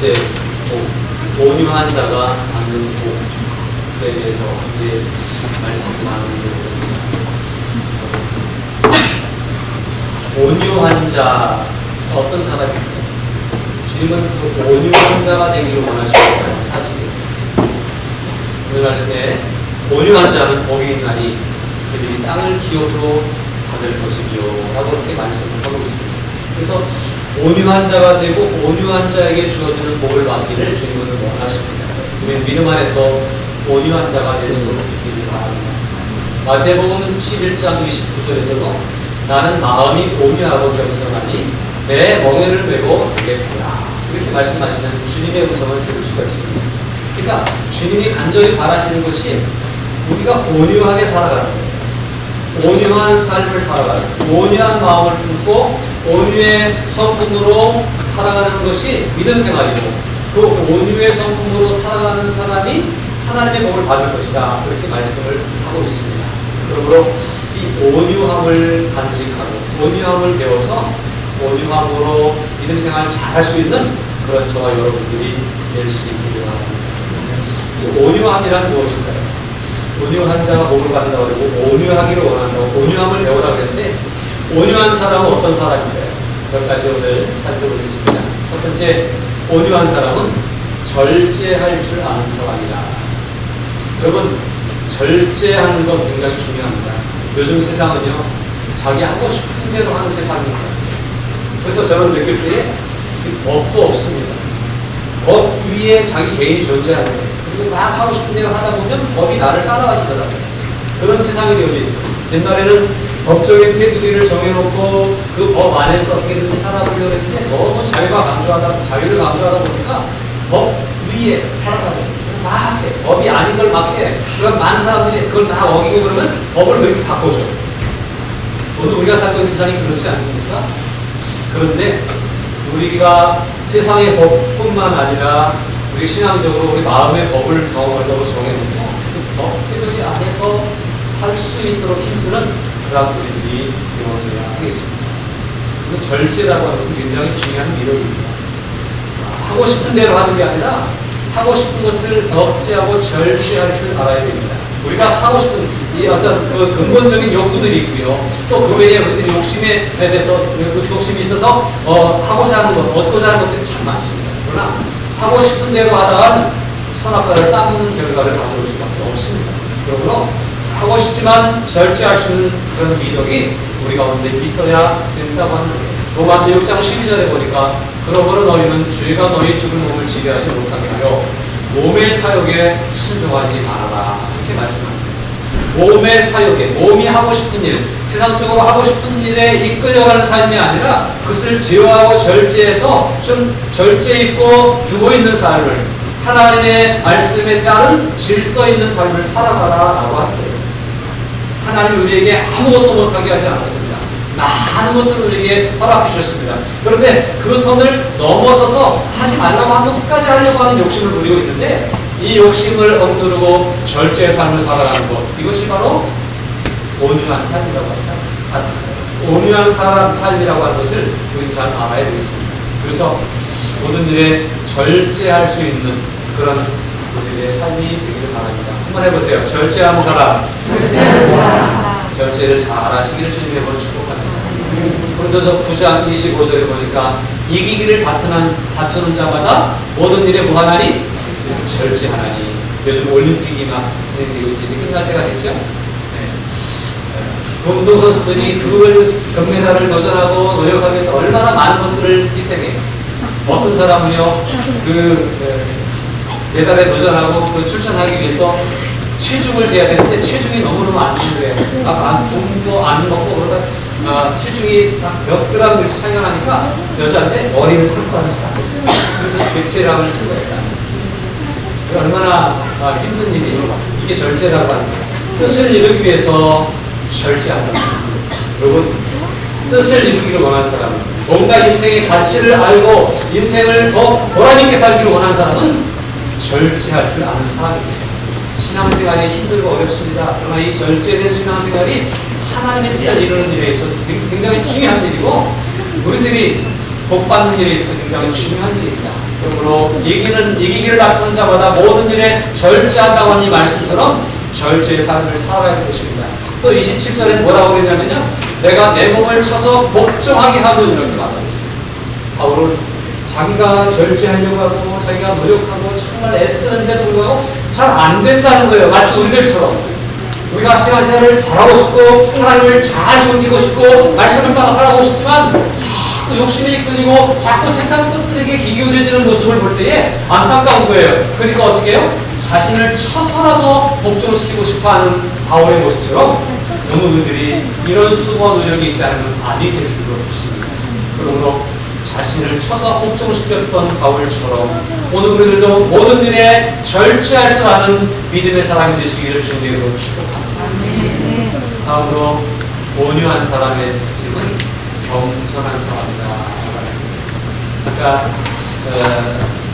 번째 온유한 자가 받는 복에 대해서 함께 말씀을 나누는데, 온유한 자 어떤 사람입니까? 주님은 그 온유한 자가 되기를 원하시잖아요. 사실 오늘 말씀에 온유한 자는 복이 있나니 그들이 땅을 기업으로 받을 것이며 라고 이렇게 말씀을 하고 있습니다. 그래서 온유한 자가 되고 온유한 자에게 주어지는 복을 받기를 주님은 원하십니다. 우리는 믿음 안에서 온유한 자가 될 수 있기를 바랍니다. 마태복음 11장 29절에서도 나는 마음이 온유하고 겸손하니 내 멍에를 메고 되겠구나, 이렇게 말씀하시는 주님의 음성을 들을 수가 있습니다. 그러니까 주님이 간절히 바라시는 것이 우리가 온유하게 살아가는 거예요. 온유한 삶을 살아가는, 온유한 마음을 품고 온유의 성품으로 살아가는 것이 믿음 생활이고, 그 온유의 성품으로 살아가는 사람이 하나님의 복을 받을 것이다, 그렇게 말씀을 하고 있습니다. 그러므로 이 온유함을 간직하고 온유함을 배워서 온유함으로 믿음 생활을 잘 할 수 있는 그런 저와 여러분들이 될 수 있기를 바랍니다. 이 온유함이란 무엇일까요? 온유한 자가 복을 받는다고 그러고 온유하기를 원한다고, 온유함을 배우라고 했는데 온유한 사람은 어떤 사람인가요? 몇 가지 오늘 살펴보겠습니다. 첫 번째, 온유한 사람은 절제할 줄 아는 사람이다. 여러분, 절제하는 건 굉장히 중요합니다. 요즘 세상은요, 자기 하고 싶은 대로 하는 세상입니다. 그래서 저는 느낄 때 법도 없습니다. 법 위에 자기 개인이 존재하는데, 그리고 막 하고 싶은 대로 하다 보면 법이 나를 따라와 주더라고요. 그런 세상이 되어져 있어요. 옛날에는 법적인 테두리를 정해놓고 그 법 안에서 어떻게든지 살아보려고 했는데 너무 자기를 강조하다 보니까 법 위에 살아가는, 막 해. 법이 아닌 걸 막 해. 그럼 많은 사람들이 그걸 막 어기고 그러면 법을 그렇게 바꿔줘. 오늘 우리가 살고 있는 세상이 그렇지 않습니까? 그런데 우리가 세상의 법뿐만 아니라 우리 신앙적으로 우리 마음의 법을 정해놓고 그 법 테두리 안에서 살 수 있도록 힘쓰는 그런 우리들이 이루어져야 하겠습니다. 그 절제라고 하는 것은 굉장히 중요한 미덕입니다. 하고 싶은 대로 하는 게 아니라 하고 싶은 것을 억제하고 절제할 줄 알아야 됩니다. 우리가 하고 싶은 이 어떤 그 근본적인 욕구들이 있고요. 또 그 외에 우리들이 욕심에 대해서 욕심이 있어서 하고자 하는 것, 얻고자 하는 것들이 참 많습니다. 그러나 하고 싶은 대로 하다간 선악과를 따먹는 결과를 가져올 수밖에 없습니다. 그러므로 하고 싶지만 절제할 수 있는 그런 미덕이 우리 가운데 있어야 된다고 하는 거예요. 로마서 6장 12절에 보니까 그러므로 너희는 죄가 너희 죽은 몸을 지배하지 못하게 하여 몸의 사욕에 순종하지 말아라, 이렇게 말씀합니다. 몸의 사욕에, 몸이 하고 싶은 일, 세상적으로 하고 싶은 일에 이끌려가는 삶이 아니라 그것을 제어하고 절제해서 좀 절제 있고 규모 있는 삶을, 하나님의 말씀에 따른 질서 있는 삶을 살아가라라고 합니다. 하나님 우리에게 아무것도 못하게 하지 않았습니다. 많은 것들을 우리에게 허락해 주셨습니다. 그런데 그 선을 넘어서서 하지 말라고 하는 것까지 하려고 하는 욕심을 부리고 있는데, 이 욕심을 억누르고 절제의 삶을 살아가는 것, 이것이 바로 온유한 삶이라고 합니다. 온유한 삶이라고 하는 것을 우리는 잘 알아야 되겠습니다. 그래서 모든 일에 절제할 수 있는 그런 우리의 삶이 되기를 바랍니다. 한번 해보세요. 절제하는 사람. 절제를 잘 하시기를 주님의 이름으로 축복합니다. 고린도서 9장 25절에 보니까 이기기를 다투는 자마다 모든 일에 뭐하나니? 절제하나니. 요즘 올림픽이 막 진행되고 있어요. 이제 끝날 때가 됐죠? 네. 운동선수들이 그걸 금메달을 도전하고 노력하기 위해서 얼마나 많은 것들을 희생해요. 어떤 사람은요, 메달에 도전하고 출전하기 위해서 체중을 재야 되는데 체중이 너무너무 안 주는 거예요. 굶도 안 먹고 그러다 체중이 몇 그램 이렇게 차이가 나니까 여자인데 머리를 삼고 하면서 안 됐어요. 그래서 대체량을 시킨 것이다. 얼마나 힘든 일이에요. 이게 절제라고 하는 거예요. 뜻을 이루기 위해서 절제한다. 여러분, 뜻을 이루기를 원하는 사람은, 뭔가 인생의 가치를 알고 인생을 더 보람있게 살기를 원하는 사람은 절제할 줄 아는 사람입니다. 신앙생활이 힘들고 어렵습니다. 그러나 이 절제된 신앙생활이 하나님의 뜻을 이루는 일에 있어서 굉장히 중요한 일이고, 우리들이 복받는 일에 있어서 굉장히 중요한 일입니다. 그러므로 이기기를 다투는 자마다 모든 일에 절제한다고 하는 이 말씀처럼 절제의 삶을 살아야 될 것입니다. 또 27절에 뭐라고 그랬냐면요. 내가 내 몸을 쳐서 복종하게 하는 이렇게 말하고 있어요. 바울은 자기가 절제하려고 하고 자기가 노력하고 정말 애쓰는데도 불구하고 잘 안 된다는 거예요. 마치 우리들처럼. 우리가 신앙생활을 잘하고 싶고 하나님을 잘 섬기고 싶고 말씀을 따라 살아가고 싶지만 자꾸 욕심에 이끌리고 자꾸 세상 것들에게 귀 기울여지는 모습을 볼 때에 안타까운 거예요. 그러니까 어떻게 해요? 자신을 쳐서라도 복종시키고 싶어하는 바울의 모습처럼 어느 분들이 이런 수고와 노력이 있지 않으면 아니 될 줄도 없습니다. 그러므로 자신을 쳐서 복종시켰던 바울처럼 오늘 우리들도 모든 일에 절제할 줄 아는 믿음의 사람이 되시기를 주님으로 축복합니다. 다음으로 온유한 사람의 특징은 겸손한 사람이다. 아까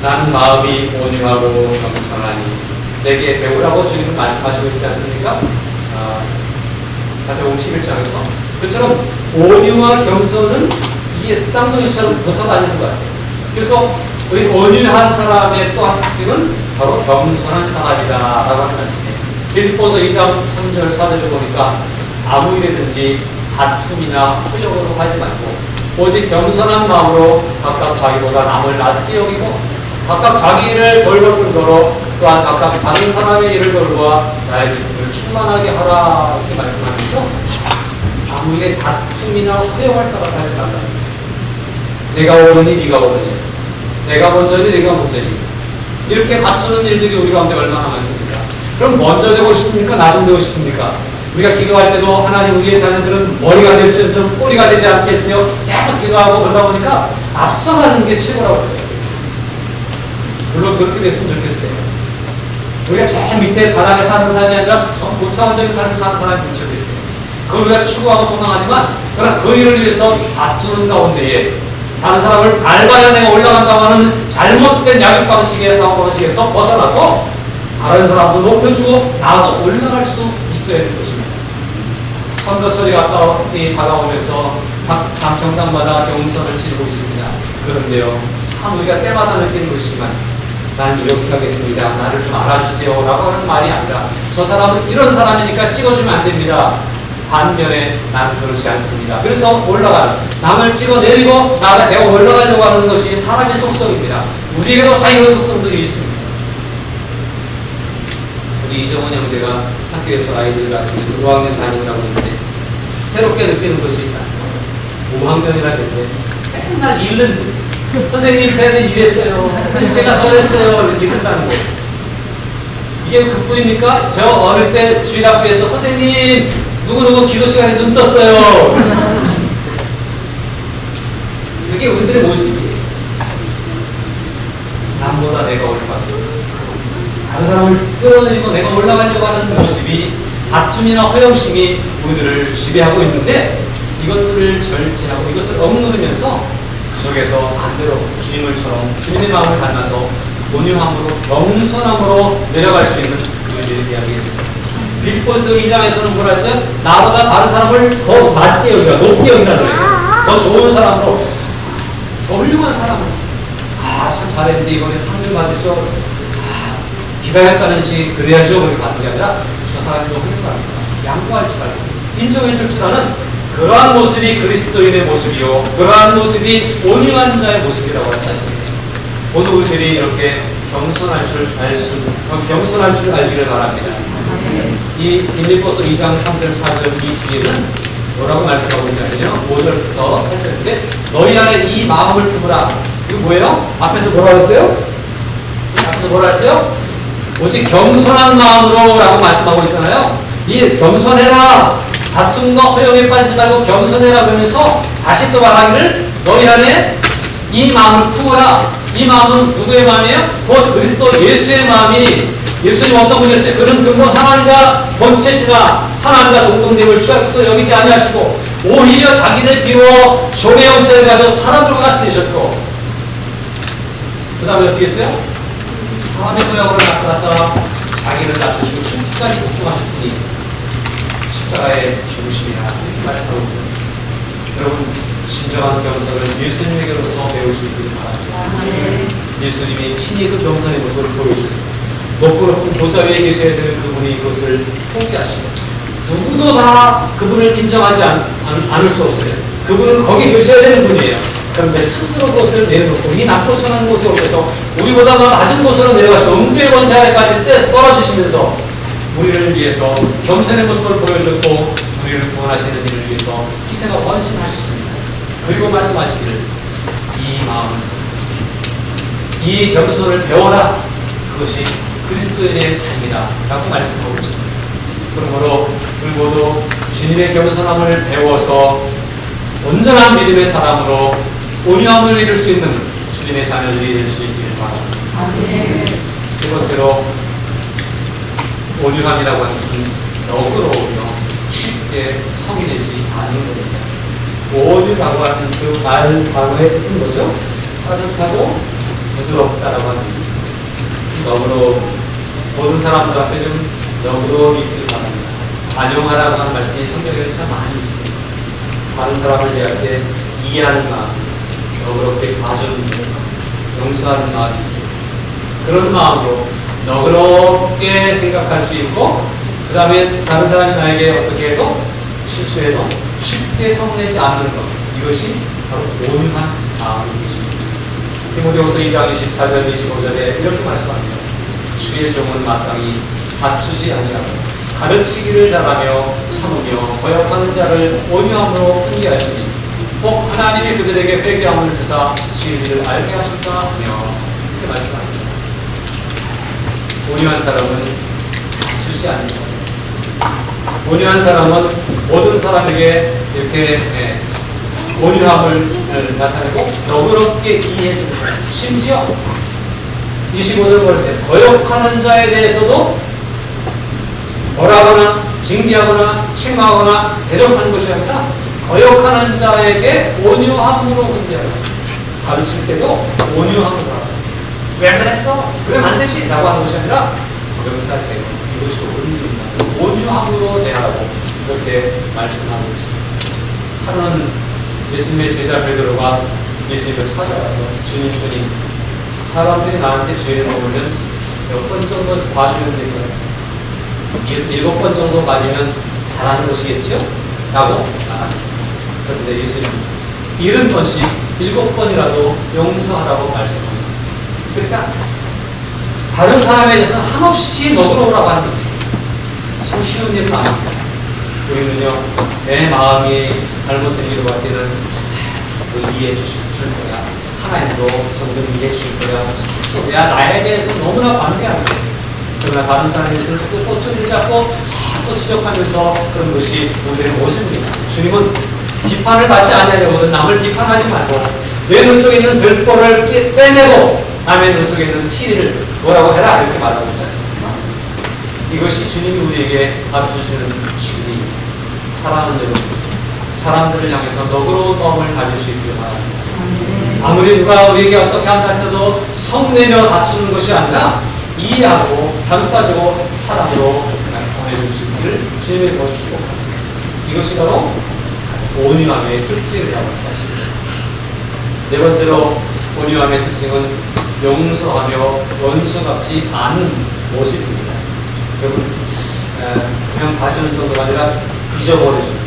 나는 마음이 온유하고 겸손하니 내게 배우라고 주님은 말씀하시고 있지 않습니까? 마태복음 11장에서 그처럼 온유와 겸손은 이게 쌍둥이처럼 붙어 다니는 것 같아요. 그래서 우리 온유한 사람의 또 한 특징은 바로 겸손한 사람이다 라고 하는 말씀이에요. 빌립보서 2장 3절 4절을 보니까 아무 일이든지 다툼이나 후욕으로 하지 말고 오직 겸손한 마음으로 각각 자기보다 남을 낮게 여기고 각각 자기 일을 돌볼 뿐더러 또한 각각 다른 사람의 일을 돌보아 나의 기쁨을 충만하게 하라 이렇게 말씀하면서 아무에게 다툼이나 후회할 따라 살지 말라. 내가 오르니 네가 오르니 내가 먼저니 네가 먼저니 이렇게 다투는 일들이 우리 가운데 얼마나 많습니까? 그럼 먼저 되고 싶습니까? 나중 되고 싶습니까? 우리가 기도할 때도 하나님 우리의 자녀들은 머리가 될지언정 꼬리가 되지 않게 해주세요. 계속 기도하고 그러다 보니까 앞서가는 게 최고라고 생각해요. 물론 그렇게 됐으면 좋겠어요. 우리가 제일 밑에 바닥에 사는 사람이 아니라 고차원적인 삶을 사는 사람이 미쳐겠어요. 그걸 우리가 추구하고 소망하지만 그러나 그 일을 위해서 다투는 가운데에 다른 사람을 밟아야 내가 올라간다고 하는 잘못된 약육 방식의 사고 방식에서 벗어나서 다른 사람도 높여주고 나도 올라갈 수 있어야 될 것입니다. 선거철이 가까이 다가오면서 각 당청당마다 경선을 치르고 있습니다. 그런데요, 참 우리가 때마다 느끼는 것이지만 난 이렇게 하겠습니다. 나를 좀 알아주세요 라고 하는 말이 아니라 저 사람은 이런 사람이니까 찍어주면 안 됩니다. 반면에 나는 그렇지 않습니다. 그래서 올라가는 남을 찍어내리고 내가 올라가려고 하는 것이 사람의 속성입니다. 우리에게도 다 이런 속성들이 있습니다. 우리 이정원 형제가 학교에서 아이들 같이 5학년 다니라고 했는데 새롭게 느끼는 것이 있다. 5학년이라 했는데 맨날 잃는 선생님 쟤는 이랬어요. 선생님 제가 저랬어요. 이런다는 거. 이게 그뿐입니까? 저 어릴 때 주일학교에서 선생님 누구누구 기도 시간에 눈 떴어요. 그게 우리들의 모습이에요. 남보다 내가 올라가고 다른 사람을 끌어내리고 내가 올라가려고 하는 모습이 다툼이나 허영심이 우리들을 지배하고 있는데 이것들을 절제하고 이것을 억누르면서 그 속에서 반대로 주님을처럼 주님의 마음을 닮아서 온유함으로 겸손함으로 내려갈 수 있는 우리들의 이야기겠습니다. 빌립보서 2장에서는 뭐라 했어요? 나보다 다른 사람을 더 낮게 여기라, 높게 여기라는 거예요. 더 좋은 사람으로, 더 훌륭한 사람으로. 참 잘했는데 이번에 상을 받으시오. 기다렸다는 시 그래야죠. 그렇게 받는 게 아니라 저 사람이 더 훌륭합니다. 양보할 줄 알고 인정해 줄 줄 아는 그러한 모습이 그리스도인의 모습이요. 그러한 모습이 온유한 자의 모습이라고 하는 사실입니다. 오늘 우리들이 이렇게 겸손할 줄 알기를 바랍니다. 이 빌립보서 2장 3절 4절 이 뒤에는 뭐라고 말씀하고 있냐면요. 5절부터 8절인데 너희 안에 이 마음을 품으라. 이거 뭐예요? 앞에서 뭐라고 했어요? 앞에서 뭐라고 했어요? 오직 겸손한 마음으로 라고 말씀하고 있잖아요. 이 겸손해라. 다툼과 허영에 빠지지 말고 겸손해라 그러면서 다시 또 말하기를 너희 안에 이 마음을 품으라. 이 마음은 누구의 마음이에요? 곧 그리스도 예수의 마음이 예수님 어떤 분이었어요? 그는 근본 하나님과 본체시나 하나님과 동등됨을 취할 것을 여기지 아니하시고 오히려 자기를 비워 종의 형체를 가져 사람들과 같이 되셨고 그 다음에 어떻게 했어요? 사람의 모양으로 나타나서 자기를 낮추시고 죽기까지 복종하셨으니 십자가의 죽으심이라 이렇게 말씀하고 있습니다. 여러분 진정한 겸손을 예수님에게로부터 배울 수 있기를 바랍니다. 예수님이 친히 그 겸손의 모습을 보여주셨습니다. 높고 높은 보좌 위에 계셔야 되는 그분이 그것을 포기하시고 누구도 다 그분을 인정하지 않을 수 없어요. 그분은 거기 계셔야 되는 분이에요. 그런데 스스로 그것을 내려놓고 이 낮고 선한 곳에 오셔서 우리보다 더 낮은 곳으로 내려가시고 음부의 권세 아래까지 떨어지시면서 우리를 위해서 겸손의 모습을 보여주셨고 우리를 구원하시는 일을 위해서 희생하고 헌신하셨습니다. 그리고 말씀하시기를 이 마음을 이 겸손을 배워라. 그것이 그리스도인의 삶이다 라고 말씀하고 있습니다. 그러므로 우리 모두 주님의 겸손함을 배워서 온전한 믿음의 사람으로 온유함을 이룰 수 있는 주님의 자녀들이 될 수 있기를 바랍니다. 두 번째로 온유함이라고 하는 것은 너그러우며 쉽게 성이 되지 않는 것입니다. 온유라고 하는 그 말 단어의 뜻은 뭐죠? 따뜻하고 부드럽다라고 하는 뜻입니다. 너그러움 모든 사람들 앞에 좀 너그러움이 있기를 바랍니다. 안녕하라고 하는 말씀이 성경에 참 많이 있습니다. 다른 사람을 대할 때 이해하는 마음, 너그럽게 봐주는 마음, 용서하는 마음이 있습니다. 그런 마음으로 너그럽게 생각할 수 있고 그 다음에 다른 사람이 나에게 어떻게 해도 실수해도 쉽게 성내지 않는 것, 이것이 바로 온유한 마음인 것입니다. 디모데후서 2장 24절 25절에 이렇게 말씀합니다. 주의 종은 마땅히 다투지 아니하고 가르치기를 잘하며 참으며 거역하는 자를 온유함으로 훈계하시니 꼭 하나님이 그들에게 회개함을 주사 진리를 알게 하실까 하며 이렇게 말씀합니다. 온유한 사람은 다투지 않습니다. 온유한 사람은 모든 사람에게 이렇게 온유함을 나타내고 너그럽게 이해해 줍니다. 심지어 25절 벌써 거역하는 자에 대해서도 벌하거나 징계하거나 책망하거나 대접하는 것이 아니라 거역하는 자에게 온유함으로 훈계하라. 가르칠 때도 온유함으로 하라. 왜 그랬어? 그러면 안 되지? 라고 하는 것이 아니라 거역하세요. 이것이 온유입니다. 온유함으로 대하라고 그렇게 말씀하고 있습니다. 하루는 예수님의 제자 베드로가 예수님을 찾아와서 주님 사람들이 나한테 죄를 먹으면 몇 번 정도 봐주면 될까요? 7번 정도 맞으면 잘하는 것이겠죠? 라고 말합니다. 그런데 예수님 70번씩 7번이라도 용서하라고 말씀합니다. 그러니까 다른 사람에 대해서는 한없이 너그러우라고 하는 겁니다. 참 쉬운 일은 아닙니다. 우리는요 내 마음이 잘못된 일을 할 때는 이해해 줄 거야. 하나님도 정말 이해해 줄 거야. 또 내가 나에 대해서 너무나 관대합니다. 그러나 다른 사람에 대해서는 자꾸 꼬투리를 잡고 자꾸 지적하면서 그런 것이 우리의 모습입니다. 주님은 비판을 받지 않으려고는 남을 비판하지 말고 내 눈 속에 있는 들보를 빼내고 남의 눈 속에 있는 티를 뭐라고 해라 이렇게 말하고 있지 않습니까? 이것이 주님이 우리에게 가르쳐주시는 진리입니다. 사랑하는 여러분, 사람들을 향해서 너그러운 마음을 가질 수 있기를 바랍니다. 아무리 누가 우리에게 어떻게 한다 해도 성내며 다투는 것이 아니라 이해하고 감싸주고 사랑으로 보내주시기를 주님의 것을 축복합니다. 이것이 바로 온유함의 특징이라고 사실입니다. 네 번째로 온유함의 특징은 용서하며 원수같지 않은 모습입니다. 여러분 그냥 봐주는 정도가 아니라 잊어버려줍니다.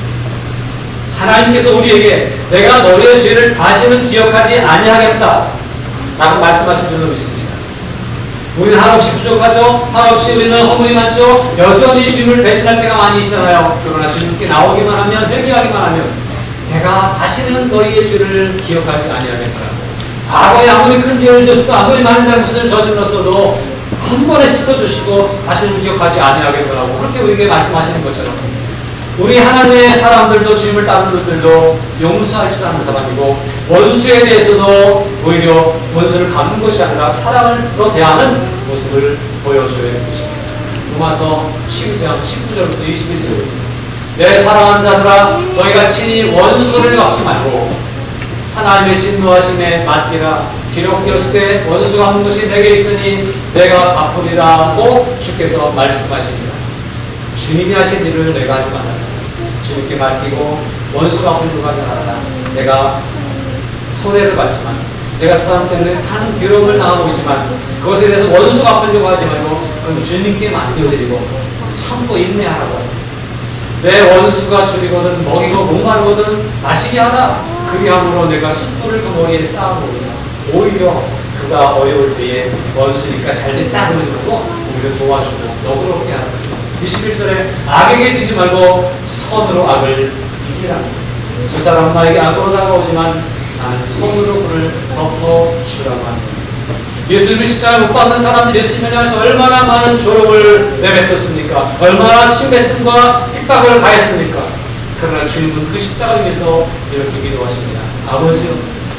하나님께서 우리에게 내가 너의 죄를 다시는 기억하지 아니하겠다 라고 말씀하신 줄로 믿습니다. 우리는 한없이 부족하죠. 한없이 우리는 허물이 많죠. 여전히 주님을 배신할 때가 많이 있잖아요. 그러나 주님께 나오기만 하면 회개하기만 하면 내가 다시는 너희의 죄를 기억하지 아니하겠다. 과거에 아무리 큰 죄를 졌어도 아무리 많은 잘못을 저질렀어도 한 번에 씻어주시고 다시는 기억하지 아니하겠더라고 그렇게 우리에게 말씀하시는 것처럼 우리 하나님의 사람들도 주님을 따르는 분들도 용서할 줄 아는 사람이고 원수에 대해서도 오히려 원수를 갚는 것이 아니라 사랑으로 대하는 모습을 보여줘야 하는 것입니다. 로마서 12장 19절부터 21절 내 사랑하는 자들아 너희가 친히 원수를 갚지 말고 하나님의 진노하심에 맡기라. 기록되었을 때 원수가 갚는 것이 내게 있으니 내가 갚으리라고 주께서 말씀하십니다. 주님이 하신 일을 내가 하지 말아라. 주님께 맡기고 원수가 갚으려고 하지 말아라. 내가 손해를 봤지만, 내가 사람 때문에 한 괴로움을 당하고 있지만 그것에 대해서 원수 갚으려고 하지 말고 그건 주님께 맡겨드리고 참고 인내하라고 합니다. 내 원수가 줄이거든 먹이고 목마르거든 마시게 하라. 그리함으로 내가 숯불을 그 머리에 쌓아놓으리라. 오히려 그가 어려울 때에 원수니까 잘됐다 그러지 말고 오히려 도와주고 너그럽게 하라. 21절에 악에게 쓰지 말고 선으로 악을 이기라. 저 사람 나에게 악으로 다가오지만 나는 선으로 그를 덮어주라고 합니다. 예수님을 십자가에 못 박는 사람들이 예수님을 향해서 얼마나 많은 조롱을 내뱉었습니까? 얼마나 침뱉음과 핍박을 가했습니까? 그러나 주님은 그 십자가 위에서 이렇게 기도하십니다. 아버지여,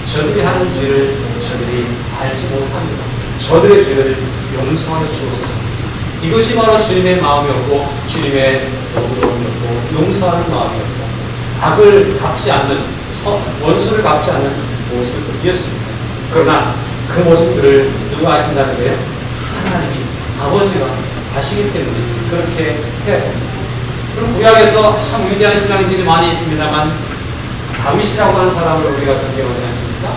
저들이 하는 죄를 저들이 알지 못합니다. 저들의 죄를 용서하여 주옵소서. 이것이 바로 주님의 마음이었고 주님의 너그러움이었고 용서하는 마음이었고 악을 갚지 않는 원수를 갚지 않는 모습이었습니다. 그러나 그 모습들을 누가 아신다는 거예요? 하나님이 아버지가 아시기 때문에 그렇게 해야 됩니다. 그럼 구약에서 참 위대한 신앙인들이 많이 있습니다만 다윗이라고 하는 사람을 우리가 존경하지 않습니까?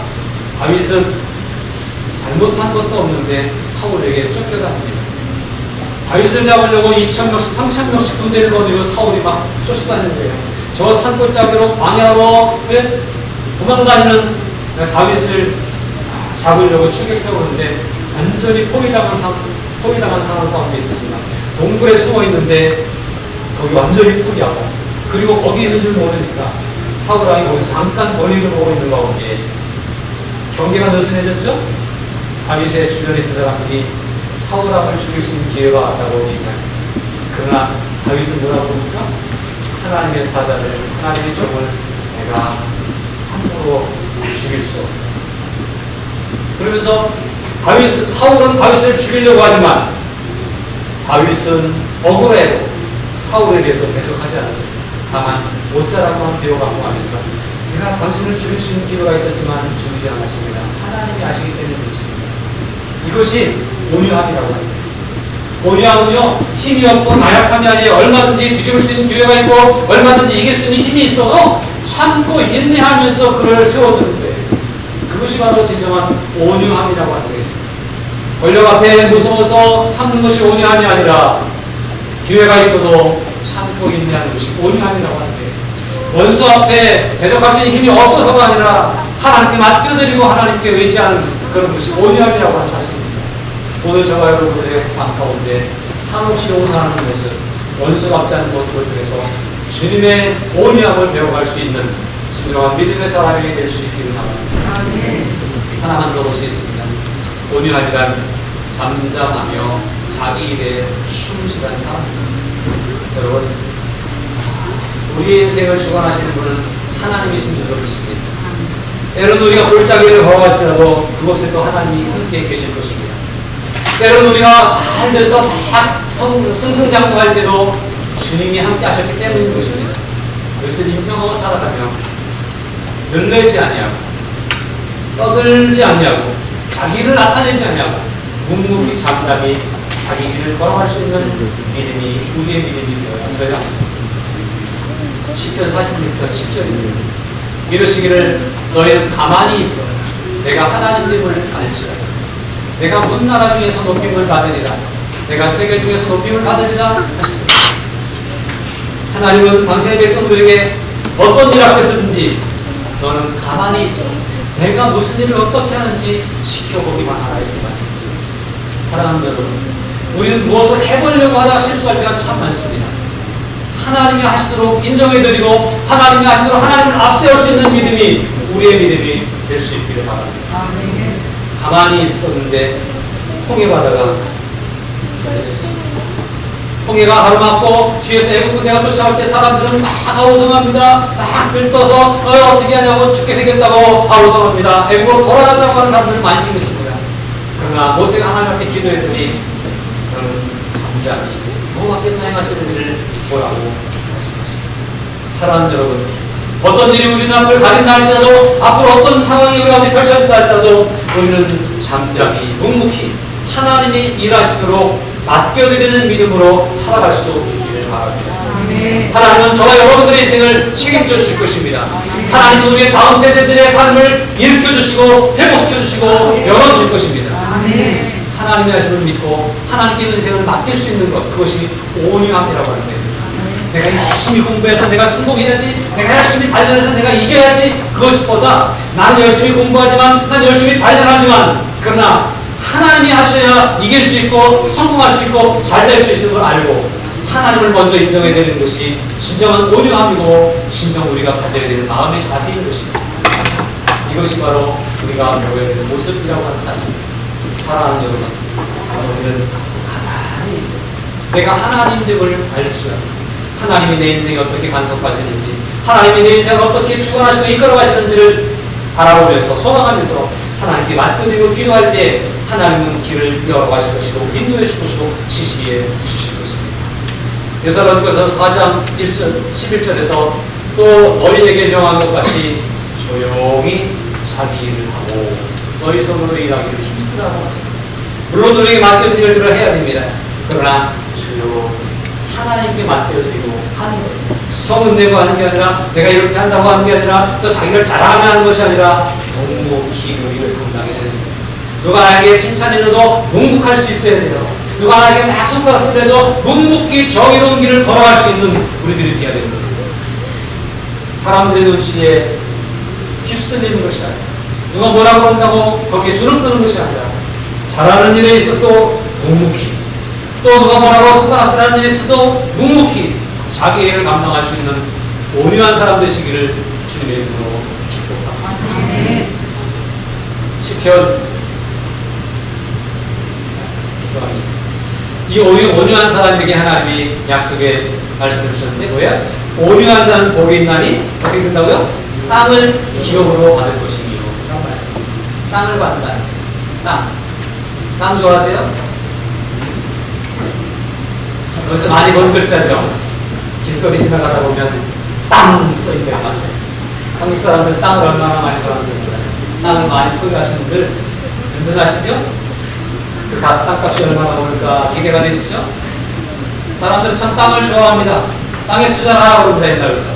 다윗은 잘못한 것도 없는데 사울에게 쫓겨다닙니다. 다윗을 잡으려고 2,000명씩 3,000명씩 군대를 거두고 사울이 막 쫓아다니는 거예요. 저 산골짜기로 광야로 도망다니는 다윗을 잡으려고 추격해오는데 완전히 포위당한 상황 가운데 있었습니다. 동굴에 숨어 있는데 거기 완전히 포위하고 그리고 거기 있는 줄 모르니까 사울 왕이 거기서 잠깐 멀리를 보고 있는 가운데 경계가 느슨해졌죠? 다윗의 주변에 들어가더니 사울 왕을 죽일 수 있는 기회가 왔다고 얘기합니다. 그러나 다윗은 뭐라고 합니까? 하나님의 사자를, 하나님의 종을 내가 함부로 죽일 수 없다. 그러면서 사울은 다윗을 죽이려고 하지만 다윗은 억울해도 사울에 대해서 대적하지 않았습니다. 다만 모짜라고만 배워가고 하면서 내가 당신을 죽일 수 있는 기회가 있었지만 죽이지 않았습니다. 하나님이 아시기 때문에 그렇습니다. 이것이 온유함이라고 합니다. 온유함은요, 힘이 없고 나약함이 아니에요. 얼마든지 뒤집을 수 있는 기회가 있고 얼마든지 이길 수 있는 힘이 있어도 참고 인내하면서 그를 세워주는 거예요. 그것이 바로 진정한 온유함이라고 하는 거예요. 권력 앞에 무서워서 참는 것이 온유함이 아니라 기회가 있어도 참고 인내하는 것이 온유함이라고 하는 거예요. 원수 앞에 대적할 수 있는 힘이 없어서가 아니라 하나님께 맡겨드리고 하나님께 의지하는 그런 것이 온유함이라고 하는 사실입니다. 오늘 저와 여러분들의 삶 가운데 한없이 용서하는 모습, 원수 갚지 않는 모습을 통해서 주님의 온유함을 배워갈 수 있는 진정한 믿음의 사람이 될 수 있기를 바랍니다. 하나만 더 볼 수 있습니다. 온유함이란 잠잠하며 자기 일에 충실한 사람입니다. 여러분, 우리의 인생을 주관하시는 분은 하나님이신 줄로 믿습니다. 때로는 우리가 골짜기를 걸어갈지라도 그곳에 또 하나님이 함께 계실 것입니다. 때로는 우리가 잘 돼서 막 승승장구할 때도 주님이 함께 하셨기 때문인 것입니다. 그것을 인정하고 살아가며 늘내지 아니하고 떠들지 아니하고 자기를 나타내지 아니하고 묵묵히 잠잠히 자기 길을 걸어갈 수 있는 믿음이 우리의 믿음이 되어야 합니다. 10편 46편 10절입니다. 이러시기를 너희는 가만히 있어 내가 하나님임을 알지라. 내가 문 나라 중에서 높임을 받으리라. 내가 세계 중에서 높임을 받으리라 하십니다. 하나님은 당신의 백성들에게 어떤 일 앞에서든지 너는 가만히 있어 내가 무슨 일을 어떻게 하는지 지켜보기만 하라 이렇게 말씀드립니다. 사랑하는 여러분, 우리는 무엇을 해보려고 하다가 실수할 때가 참 많습니다. 하나님이 하시도록 인정해드리고 하나님이 하시도록 하나님을 앞세울 수 있는 믿음이 우리의 믿음이 될 수 있기를 바랍니다. 가만히 있었는데 홍해 바다가 맺혔습니다. 홍해가 가로막고 뒤에서 애국군대가 쫓아올 때 사람들은 막 아우성합니다. 막 들떠서 어떻게 하냐고 죽게 생겼다고 아우성합니다. 애국으로 돌아가자고 하는 사람들을 많이 생겼습니다. 그러나 모세가 하나님 앞에 기도했더니 그는 잠잠히 여호와 앞에서 행하시는 일을 보라고 말씀하십니다. 사랑하는 여러분, 어떤 일이 우리 눈앞을 가린다 할지라도 앞으로 어떤 상황이 우리 앞에 펼쳐진다 할지라도 우리는 잠잠히 묵묵히 하나님이 일하시도록 맡겨드리는 믿음으로 살아갈 수 있기를 바랍니다. 하나님은 저와 여러분들의 인생을 책임져 주실 것입니다. 하나님은 우리의 다음 세대들의 삶을 일으켜 주시고 회복시켜 주시고 열어주실 것입니다. 하나님의 하심을 믿고 하나님께 인생을 맡길 수 있는 것, 그것이 온유함이라고 하는 겁니다. 내가 열심히 공부해서 내가 성공해야지, 내가 열심히 단련해서 내가 이겨야지, 그것보다 나는 열심히 공부하지만, 난 열심히 단련하지만, 그러나 하나님이 하셔야 이길 수 있고 성공할 수 있고 잘 될 수 있는 걸 알고 하나님을 먼저 인정해야 되는 것이 진정한 온유함이고 진정 우리가 가져야 되는 마음의 자세인 것입니다. 이것이 바로 우리가 배워야 되는 모습이라고 하는 사실입니다. 사랑하는 여러분, 우리는 가만히 있어. 내가 하나님됨을 알지만 하나님이 내 인생에 어떻게 간섭하시는지, 하나님이 내 인생을 어떻게 주관하시고 이끌어가시는지를 바라보면서 소망하면서 하나님께 맡겨드리고 기도할 때 하나님은 길을 열어가실 것이고 인도해 주실 것이고 지시해 주실 것입니다. 데살로니가서 4장 11절에서 또 너희에게 명한 것 같이 조용히 자기 일을 하고 너희 손으로 일하기를 힘쓰라고 하십니다. 물론 우리에게 맡겨진 일들을 해야 됩니다. 그러나 주요 하나님께 맡겨드리고 하는 거예요. 소문내고 하는 게 아니라 내가 이렇게 한다고 하는 게 아니라 또 자기를 자랑하며 하는 것이 아니라 묵묵히 우리를 감당해야 됩니다. 누가 나에게 칭찬해줘도 묵묵할 수 있어야 돼요. 누가 나에게 막 손가락질 해도 묵묵히 정의로운 길을 걸어갈 수 있는 우리들이 되어야 됩니다. 사람들의 눈치에 휩쓸리는 것이 아니라 누가 뭐라 그런다고 거기에 주눅 드는 것이 아니라 잘하는 일에 있어서도 묵묵히, 또 누가 뭐라고 손가락질 하는 일에 있어서도 묵묵히 자기 일을 감당할 수 있는 온유한 사람 되시기를 주님의 이름으로 축복합니다. 시편 이 온유한 사람에게 하나님이 약속의 말씀을 주셨는데 뭐야? 온유한 자는 복이 있나니 어떻게 된다고요? 땅을 기업으로 받을 것이니요 라고 말씀합니다. 땅을 받는다. 땅 좋아하세요? 여기서 많이 본 글자죠. 길거리 지나가다 보면 땅 써있네요. 한국 사람들 땅을 얼마나 많이 좋아하는지 몰라요. 땅을 많이 소유하시는 분들 든든하시죠? 그 땅값이 얼마나 오를까 기대가 되시죠? 사람들은 참 땅을 좋아합니다. 땅에 투자를 하라고 그럽니다. 옛날부터.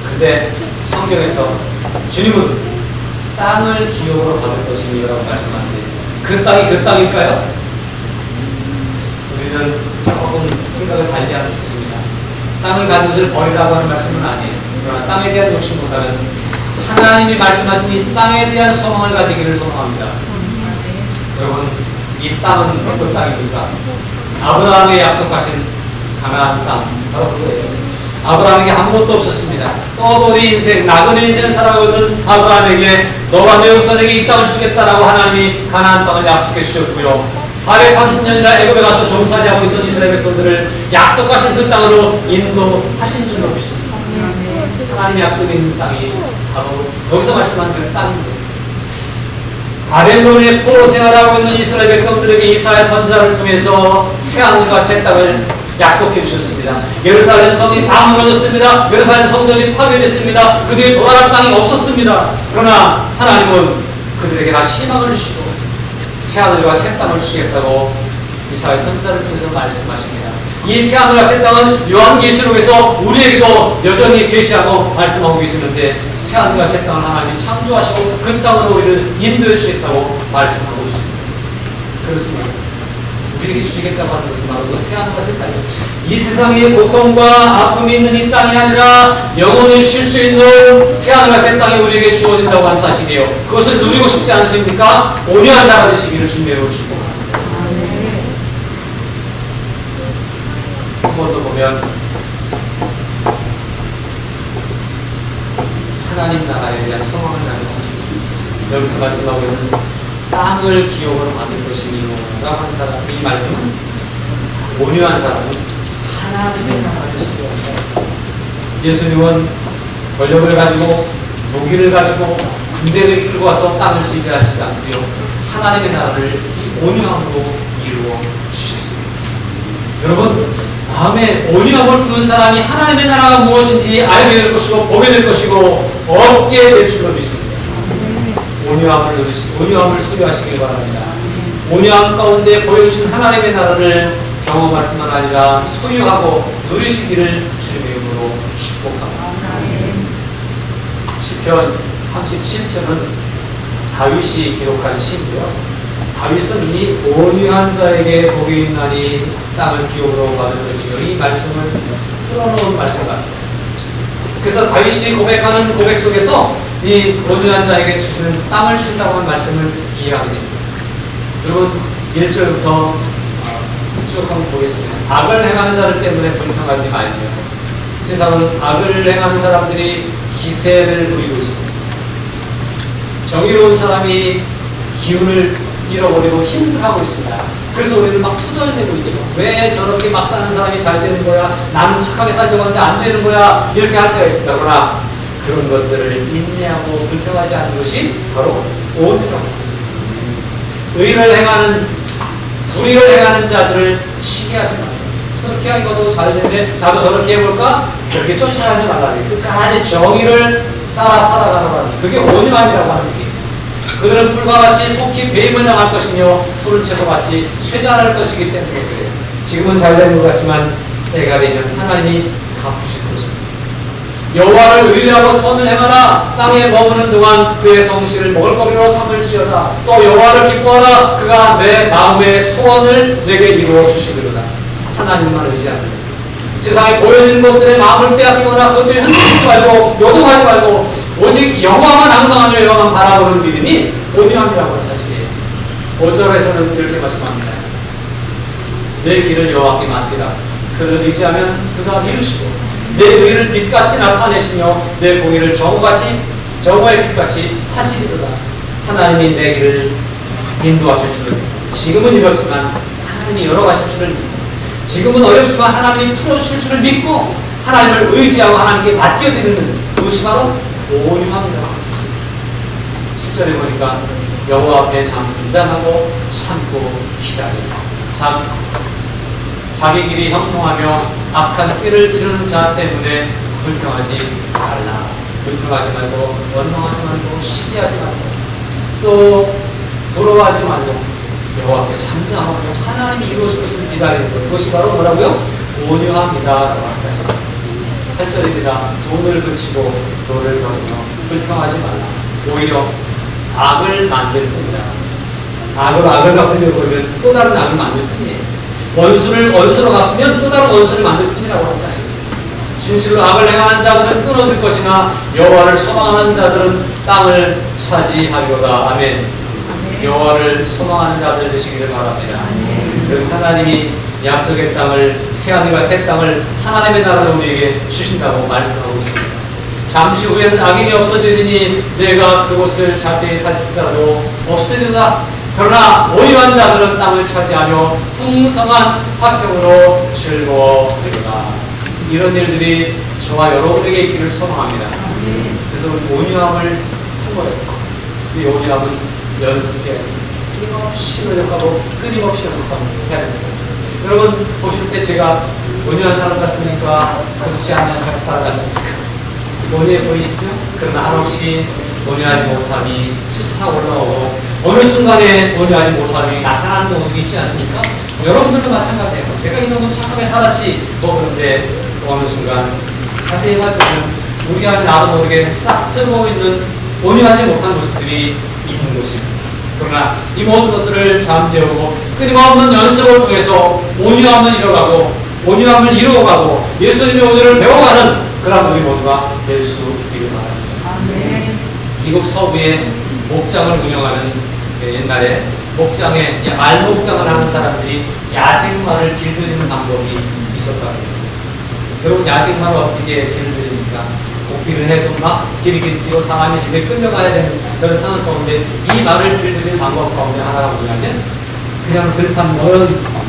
근데 성경에서 주님은 땅을 기업으로 받을 것이니라고 말씀하는데 그 땅이 그 땅일까요? 우리는 조금 생각을 달리하고 있습니다. 땅을 가진 것을 버리라고 하는 말씀은 아니에요. 그러나 땅에 대한 욕심보다는 하나님이 말씀하신 이 땅에 대한 소망을 가지기를 소망합니다. 여러분, 이 땅은 어떤 땅입니까? 아브라함에 약속하신 가나안 땅, 바로 그거예요. 아브라함에게 아무것도 없었습니다. 떠돌이 인생, 나그네 인생을 살아가고 있는 아브라함에게 너와 내 후손에게 이 땅을 주겠다라고 하나님이 가나안 땅을 약속해 주셨고요. 430년이나 애굽에 가서 종살이하고 있던 이스라엘 백성들을 약속하신 그 땅으로 인도하신 줄로 믿습니다. 하나님의 약속이 있는 땅이 바로 여기서 말씀한 그 땅입니다. 바벨론의 포로 생활하고 있는 이스라엘 백성들에게 이사야 선지자를 통해서 새하늘과 새 땅을 약속해 주셨습니다. 예루살렘 성이 다 무너졌습니다. 예루살렘 성전이 파괴됐습니다. 그들이 돌아갈 땅이 없었습니다. 그러나 하나님은 그들에게 다 희망을 주시고 새하늘과 새 땅을 주시겠다고 이사야 선지자를 통해서 말씀하십니다. 이 새하늘과 새 땅은 요한계시록에서 우리에게도 여전히 계시하고 말씀하고 계시는데 새하늘과 새 땅을 하나님이 창조하시고 그 땅으로 우리를 인도해 주시겠다고 말씀하고 있습니다. 그렇습니다. 우리에게 주시겠다고 하는 것은 바로 그 새하늘과 새 땅이에요. 이 세상에 고통과 아픔이 있는 이 땅이 아니라 영원히 쉴 수 있는 새하늘과 새 땅이 우리에게 주어진다고 하는 사실이에요. 그것을 누리고 싶지 않으십니까? 온유한 자가 되시기를 주님으로 축복합니다. 한 번 더 보면 하나님 나라에 대한 소망을 나누는 있습니다. 여기서 말씀하고 있는 땅을 기업으로 받을 것이니라고 한 사람, 이 말씀은 온유한 사람은 하나님의 나라를 소유한다. 예수님은 권력을 가지고 무기를 가지고 군대를 이끌고 와서 땅을 지배하시지 않고요. 하나님의 나라를 이 온유함으로 이루어 주셨습니다. 여러분, 마음에 온유함을 품은 사람이 하나님의 나라가 무엇인지 알게 될 것이고 보게 될 것이고 얻게 될 줄로 믿습니다. 온유함을 소유하시길 바랍니다. 온유함 가운데 보여주신 하나님의 나라를 경험할 뿐만 아니라 소유하고 누리시기를 주님의 이름으로 축복합니다. 시편 37편은 다윗이 기록한 시인데요. 다윗은 이 온유한 자에게 복이 있나니 땅을 기업으로 받은 것이며 이 말씀을 풀어놓은 말씀 같아요. 그래서 다윗이 고백하는 고백 속에서 이 온유한 자에게 주시는 땅을 주신다고 하는 말씀을 이해하게 됩니다. 여러분 1절부터 쭉 한번 보겠습니다. 악을 행하는 자들 때문에 불평하지 말며 세상은 악을 행하는 사람들이 기세를 부리고 있습니다. 정의로운 사람이 기운을 잃어버리고 힘들어하고 있습니다. 그래서 우리는 막 투덜대고 있죠. 왜 저렇게 막 사는 사람이 잘 되는 거야? 나는 착하게 살려고 하는데 안 되는 거야? 이렇게 할 때가 있습니다. 그러나 그런 것들을 인내하고 불평하지 않는 것이 바로 온유라고 합니다. 의를 행하는, 불의를 행하는 자들을 시기하지 말아요. 저렇게 하기도 잘 되는데 나도 저렇게 해볼까? 그렇게 쫓아가지 말라니. 끝까지 정의를 따라 살아가라니. 그게 온유함이라고 하는 얘기예요. 그들은 풀과 같이 속히 배임을 당할 것이며 푸른 채소같이 쇠잔할 것이기 때문에 그래요. 지금은 잘 되는 것 같지만 때가 되면 하나님이 갚으실 것입니다. 여호와를 의뢰하고 선을 행하라. 땅에 머무는 동안 그의 성실을 먹을거리로 삼을지어다. 또 여호와를 기뻐하라. 그가 내 마음의 소원을 내게 이루어 주시리로다. 하나님만 의지합니다. 세상에 보여지는 것들에 마음을 빼앗기거나 그것들을 흔들지 말고 요동하지 말고 오직 여호와만 앙망하며 여호와만 바라보는 믿음이 온유함이라고 하는 사실이에요. 5절에서는 이렇게 말씀합니다. 내 길을 여호와께 맡기라. 그를 의지하면 그가 이루시고 내 의를 빛같이 나타내시며 내 공의를 정오의 빛같이 하시리로다. 하나님이 내 길을 인도하실 줄을 믿습니다. 지금은 이렇지만 하나님이 열어가실 줄을 믿습니다. 지금은 어렵지만 하나님이 풀어주실 줄을 믿고 하나님을 의지하고 하나님께 맡겨드리는 그것이 바로 온유함이라고 하는 것입니다. 10절에 보니까 여호와 앞에 잠잠하고 참고 기다리라. 자기 길이 형통하며 악한 꾀를 이루는 자 때문에 불평하지 말라. 불평하지 말고 원망하지 말고 시기하지 말고 또 부러워하지 말고 여호와 앞에 잠잠하고 하나님이 이루어질 것을 기다리는 것. 그것이 바로 뭐라고요? 온유함이다라고 하는 사실입니다. 8절입니다. 돈을 그치고 너를 버리며 불평하지 말라. 오히려 악을 만들 뿐이다. 악을 갚으려고 하면 또 다른 악을 만들 뿐이에요. 원수를 원수로 갚으면 또 다른 원수를 만들 뿐이라고 하는 사실입니다. 진실로 악을 행하는 자들은 끊어질 것이나 여호와를 소망하는 자들은 땅을 차지하리로다. 아멘. 여호와를 소망하는 자들 되시기를 바랍니다. 그 하나님이 약속의 땅을, 새하늘과 새 땅을 하나님의 나라로 우리에게 주신다고 말씀하고 있습니다. 잠시 후에는 악인이 없어지리니 내가 그곳을 자세히 살피자도 없으리라. 그러나 온유한 자들은 땅을 차지하며 풍성한 화평으로 즐거워하리라. 이런 일들이 저와 여러분에게 있기를 소망합니다. 그래서 온유함을 품어야 됩니다. 이 온유함은 연습해야 됩니다. 끊임없이 노력하고 끊임없이 연습하고 해야 됩니다. 여러분 보실 때 제가 온유한 사람 같습니까? 그렇지 않은 사람 같습니까? 온유해 보이시죠? 그러나 한없이 온유하지 못함이 스스로 올라오고 어느 순간에 온유하지 못함이 나타나는 경우도 있지 않습니까? 여러분들도 마찬가지예요. 내가 이 정도 착하게 살았지 그런데 어느 순간 자세히 살펴보면 우리 안에 나도 모르게 싹 트고 있는 온유하지 못한 모습들이 있는 것입니다. 그러나 이 모든 것들을 잠재우고 끊임없는 연습을 통해서 온유함을 이뤄가고 온유함을 이루어가고 예수님의 온유를 배워가는 그런 우리 모두가 될 수 있기를 바랍니다. 미국 서부에 목장을 운영하는 옛날에 목장에 말목장을 하는 사람들이 야생마를 길들이는 방법이 있었다고 합니다. 여러분 야생마를 어떻게 길들입니까? 복비를 해도 막 길이 길고 사람이 집에 끌려가야 되는 그런 상황 가운데 이 말을 길들이는 방법 가운데 하나가 뭐냐면 그냥 들판 넓고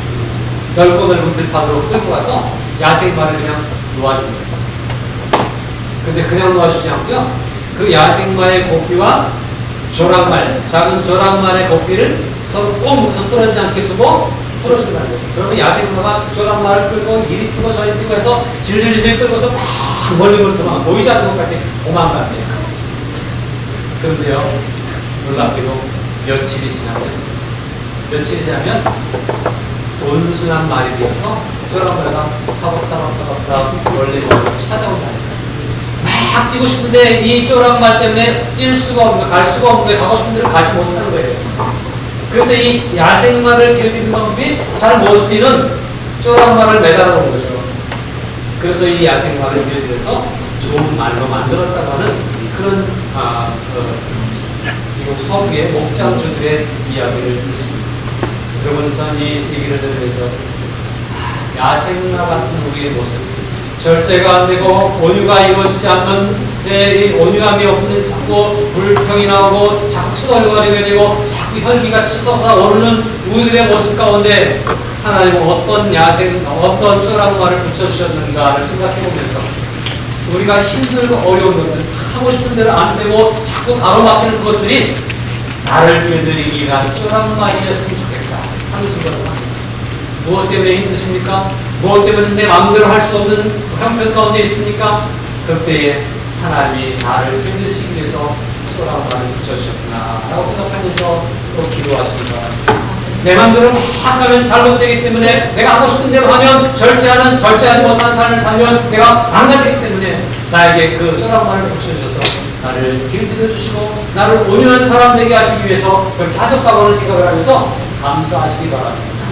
넓은 들판으로 끌고 가서 야생마를 그냥 놓아줍니다. 근데 그냥 놓아주지 않고요. 그 야생마의 고삐와 조랑말, 작은 조랑말의 고삐를 서로 꼭 묶어서 떨어지지 않게 두고 풀어준다는 거예요. 그러면 야생마가 조랑말을 끌고 이리 뛰고 저리 뛰고 해서 질질질 끌고서 막 멀리 도망가 보이지 않는 것 같아 도망갑니다. 그런데요, 놀랍게도 며칠이 지나면 온 순순한 말이 되어서 쫄아버려가 타박타박타박타박 원래 찾아온다니까. 막 뛰고 싶은데 이 쫄아말 때문에 뛸 수가 없는, 갈 수가 없는데 가고 싶은 데로 가지 못하는 거예요. 그래서 이 야생마를 길들이는 방법이 잘 못 뛰는 쫄아말을 매달아 놓은 거죠. 그래서 이 야생마를 길들여서 좋은 말로 만들었다고 하는 그런 미국 서부의 목장주들의 이야기를 듣습니다. 여러분, 저는 이 얘기를 들으면서 야생마 같은 우리의 모습, 절제가 안 되고 온유가 이루어지지 않는 이 온유함이 없는 자꾸 불평이 나오고 자꾸 투덜거리게 되고 자꾸 혈기가 치솟아 오르는 우리들의 모습 가운데 하나님은 어떤 쫄아마를 붙여주셨는가를 생각해보면서 우리가 힘들고 어려운 것들, 하고 싶은 대로 안 되고 자꾸 가로막히는 것들이 나를 길들이기 위한 쫄아마이었으면 좋겠다 하는 생각을 합니다. 무엇 때문에 힘드십니까? 무엇 때문에 내 마음대로 할 수 없는 형편 가운데 있습니까? 그때에 하나님이 나를 길들이시기 위해서 쫄아마를 붙여주셨구나 라고 생각하면서 또 기도하시기 바랍니다. 내 마음대로 막 하면 잘못되기 때문에 내가 하고 싶은 대로 하면 절제하지 못하는 삶을 살면 내가 망가지기 때문에 나에게 그 쫄아마를 붙여주셔서 나를 길들여 주시고 나를 온유한 사람 되게 하시기 위해서 그렇게 하셨다고 하는 생각을 하면서 감사하시기 바랍니다.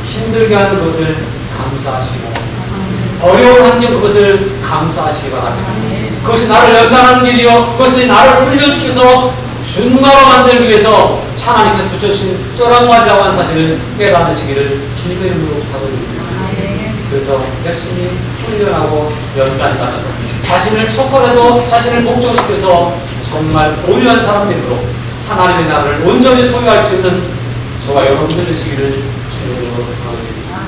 힘들게 하는 것을 감사하시기 바랍니다. 어려운 환경 그것을 감사하시기 바랍니다. 그것이 나를 연단하는 길이요 그것이 나를 훈련시켜서 준마로 만들기 위해서 하나님께서 붙여주신 쫄아마리라고 하는 사실을 깨달으시기를 주님의 이름으로 부탁드립니다. 그래서 열심히 훈련하고 연단하면서 자신을 처설해도 자신을 복종시켜서 정말 온유한 사람들로 하나님의 나라를 온전히 소유할 수 있는 저와 여러분들 되시기를 주님으로 부탁드립니다.